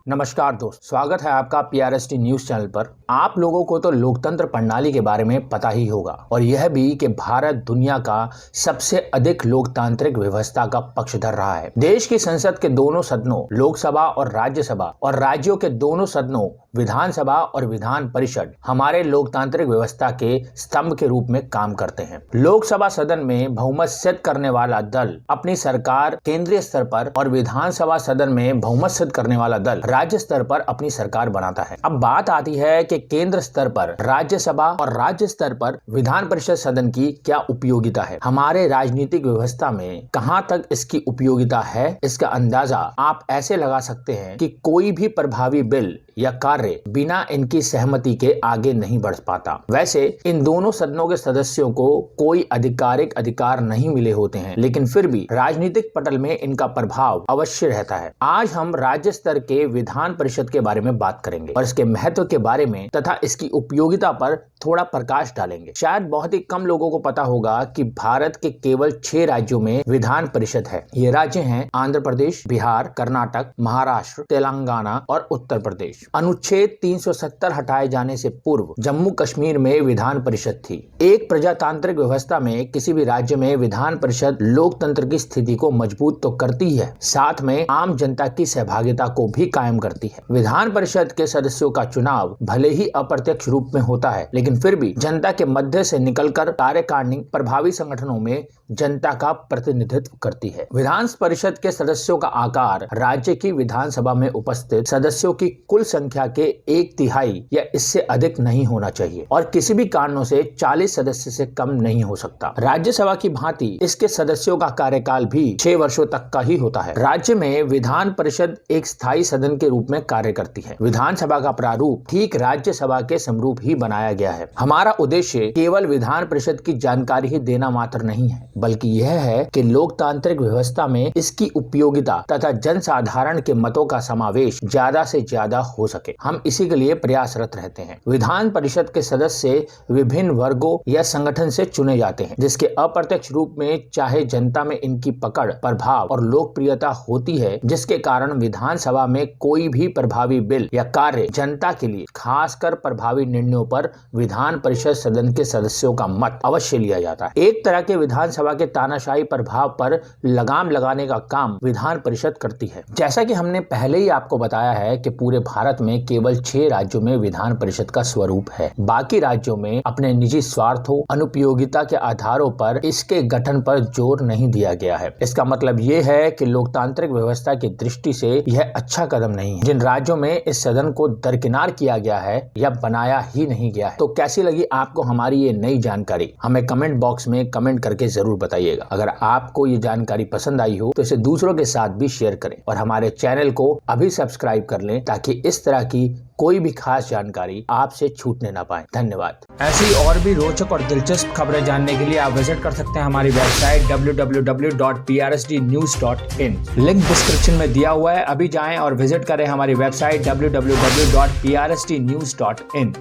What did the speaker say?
नमस्कार दोस्त, स्वागत है आपका पीआरएसटी न्यूज चैनल पर। आप लोगों को तो लोकतंत्र प्रणाली के बारे में पता ही होगा और यह भी कि भारत दुनिया का सबसे अधिक लोकतांत्रिक व्यवस्था का पक्षधर रहा है। देश की संसद के दोनों सदनों लोकसभा और राज्यसभा और राज्यों के दोनों सदनों विधानसभा और विधान परिषद हमारे लोकतांत्रिक व्यवस्था के स्तंभ के रूप में काम करते हैं। लोकसभा सदन में बहुमत सिद्ध करने वाला दल अपनी सरकार केंद्रीय स्तर पर और विधानसभा सदन में बहुमत सिद्ध करने वाला दल राज्य स्तर पर अपनी सरकार बनाता है। अब बात आती है कि केंद्र स्तर पर राज्यसभा और राज्य स्तर पर विधान परिषद सदन की क्या उपयोगिता है, हमारे राजनीतिक व्यवस्था में कहां तक इसकी उपयोगिता है। इसका अंदाजा आप ऐसे लगा सकते हैं कि कोई भी प्रभावी बिल या कार्य बिना इनकी सहमति के आगे नहीं बढ़ पाता। वैसे इन दोनों सदनों के सदस्यों को कोई आधिकारिक अधिकार नहीं मिले होते हैं, लेकिन फिर भी राजनीतिक पटल में इनका प्रभाव अवश्य रहता है। आज हम राज्य स्तर के विधान परिषद के बारे में बात करेंगे और इसके महत्व के बारे में तथा इसकी उपयोगिता पर थोड़ा प्रकाश डालेंगे। शायद बहुत ही कम लोगों को पता होगा कि भारत के केवल 6 राज्यों में विधान परिषद है। ये राज्य हैं आंध्र प्रदेश, बिहार, कर्नाटक, महाराष्ट्र, तेलंगाना और उत्तर प्रदेश। अनुच्छेद 370 हटाए जाने से पूर्व जम्मू कश्मीर में विधान परिषद थी। एक प्रजातांत्रिक व्यवस्था में किसी भी राज्य में विधान परिषद लोकतंत्र की स्थिति को मजबूत तो करती है, साथ में आम जनता की सहभागिता को भी कायम करती है। विधान परिषद के सदस्यों का चुनाव भले ही अप्रत्यक्ष रूप में होता है, लेकिन फिर भी जनता के मध्य से निकलकर कार्यकारिणी प्रभावी संगठनों में जनता का प्रतिनिधित्व करती है। विधान परिषद के सदस्यों का आकार राज्य की विधानसभा में उपस्थित सदस्यों की कुल संख्या के 1/3 या इससे अधिक नहीं होना चाहिए और किसी भी कारणों से 40 सदस्य से कम नहीं हो सकता। राज्यसभा की भांति इसके सदस्यों का कार्यकाल भी 6 वर्षों तक का ही होता है। राज्य में विधान परिषद एक स्थायी सदन के रूप में कार्य करती है। विधानसभा का प्रारूप ठीक राज्यसभा के समरूप ही बनाया गया है। हमारा उद्देश्य केवल विधान परिषद की जानकारी ही देना मात्र नहीं है, बल्कि यह है कि लोकतांत्रिक व्यवस्था में इसकी उपयोगिता तथा जनसाधारण के मतों का समावेश ज्यादा से ज्यादा हो सके। हम इसी के लिए प्रयासरत रहते हैं। विधान परिषद के सदस्य विभिन्न वर्गों या संगठन से चुने जाते हैं, जिसके अप्रत्यक्ष रूप में चाहे जनता में इनकी पकड़, प्रभाव और लोकप्रियता होती है, जिसके कारण विधानसभा में कोई भी प्रभावी बिल या कार्य जनता के लिए खासकर प्रभावी निर्णयों पर विधान परिषद सदन के सदस्यों का मत अवश्य लिया जाता है। एक तरह के विधानसभा के तानाशाही प्रभाव पर लगाम लगाने का काम विधान परिषद करती है। जैसा कि हमने पहले ही आपको बताया है कि पूरे भारत में केवल 6 राज्यों में विधान परिषद का स्वरूप है। बाकी राज्यों में अपने निजी स्वार्थों, अनुपयोगिता के आधारों पर इसके गठन पर जोर नहीं दिया गया है। इसका मतलब ये है कि लोकतांत्रिक व्यवस्था की दृष्टि से यह अच्छा कदम नहीं है। जिन राज्यों में इस सदन को दरकिनार किया गया है या बनाया ही नहीं गया है। तो कैसी लगी आपको हमारी ये नई जानकारी, हमें कमेंट बॉक्स में कमेंट करके जरूर बताइएगा। अगर आपको ये जानकारी पसंद आई हो तो इसे दूसरों के साथ भी शेयर करें और हमारे चैनल को अभी सब्सक्राइब कर लें, ताकि इस तरह की कोई भी खास जानकारी आपसे छूटने ना पाए। धन्यवाद। ऐसी और भी रोचक और दिलचस्प खबरें जानने के लिए आप विजिट कर सकते हैं हमारी वेबसाइट www.prsdnews.in। लिंक डिस्क्रिप्शन में दिया हुआ है, अभी जाएं और विजिट करें हमारी वेबसाइट www.prsdnews.in।